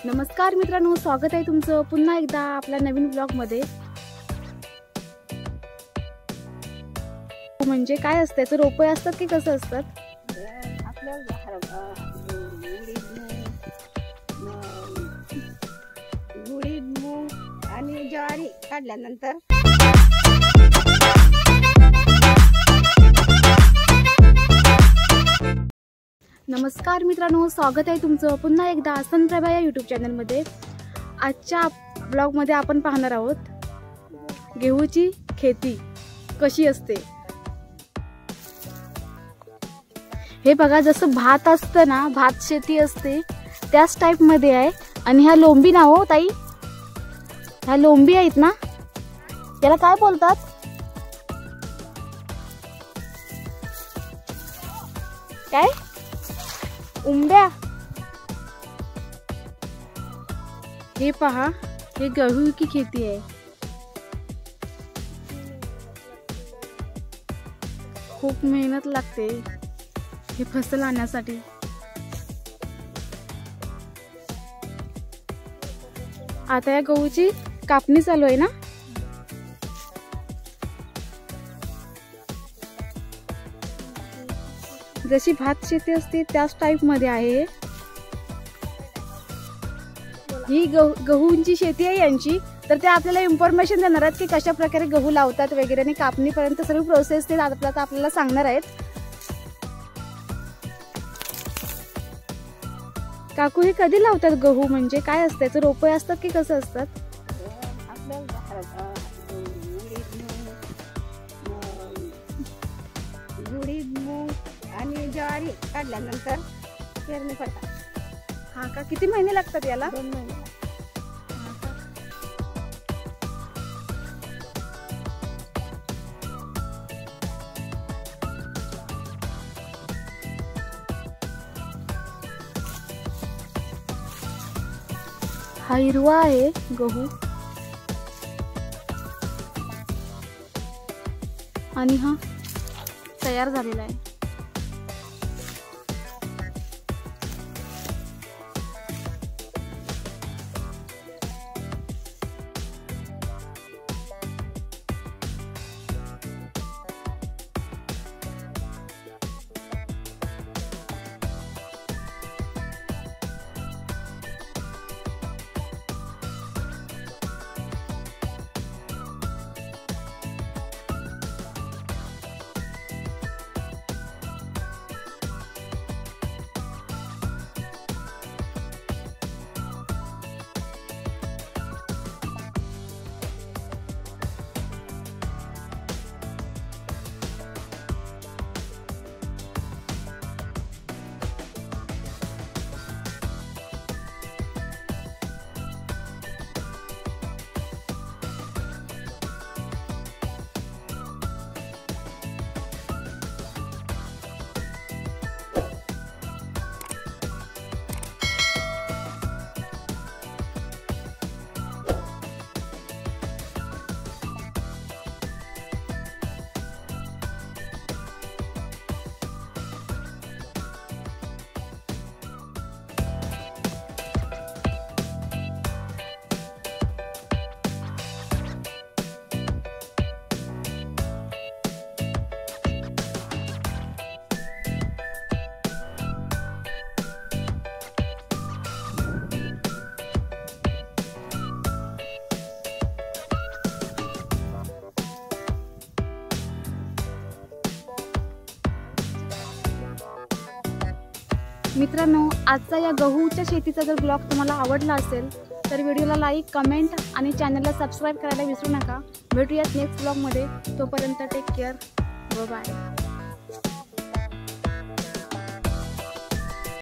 नमस्कार मित्रांनो, स्वागत आहे तुमचं पुन्हा एकदा आपल्या नवीन ब्लॉगमध्ये। म्हणजे काय असतं, याचं रोपे असतात की कसं असतात? आपल्या उडीद, मूग आणि ज्वारी काढल्यानंतर नमस्कार मित्रांनो, स्वागत आहे तुमचं पुन्हा एकदा सनप्रभा या यूट्यूब चॅनलमध्ये। आजच्या ब्लॉगमध्ये आपण पाहणार आहोत गहूची खेती कशी असते। हे बघा, जसं भात असतं ना, भात शेती असते त्याच टाइप मध्ये आहे। आणि ह्या लोंबी ना हो ताई, ह्या लोंबी आहेत ना, याला काय बोलतात? काय? उंब्या। हे पहा, हे गहू की खेती आहे। खूप मेहनत लागते हे फसल आणण्यासाठी। आता या गहूची कापणी चालू आहे ना। जशी भात शेती असते त्याच टाइप मध्ये आहे ही गहूंची शेती आहे यांची। तर ते आपल्याला इन्फॉर्मेशन देणार आहेत की कशा प्रकारे गहू लावतात वगैरे, आणि कापणीपर्यंत सर्व प्रोसेस ते आपल्याला सांगणार आहेत। काकू, हे कधी लावतात गहू? म्हणजे काय असतं, याचं रोपे असतात की कसं असतात? उडीद, मूग आणि ज्वारी काढल्यानंतर पेरणी करतात। हा का? किती महिने लागतात याला? 2 महिने। हा हिरवा आहे गहू, आणि हा तयार झालेला आहे। मित्रांनो, आजचा या गहूच्या शेतीचा जर ब्लॉग तुम्हाला आवडला असेल तर व्हिडिओला लाईक, कमेंट आणि चॅनलला सबस्क्राईब करायला विसरू नका। भेटूयात नेक्स्ट ब्लॉगमध्ये। तोपर्यंत टेक केअर, बाय बाय।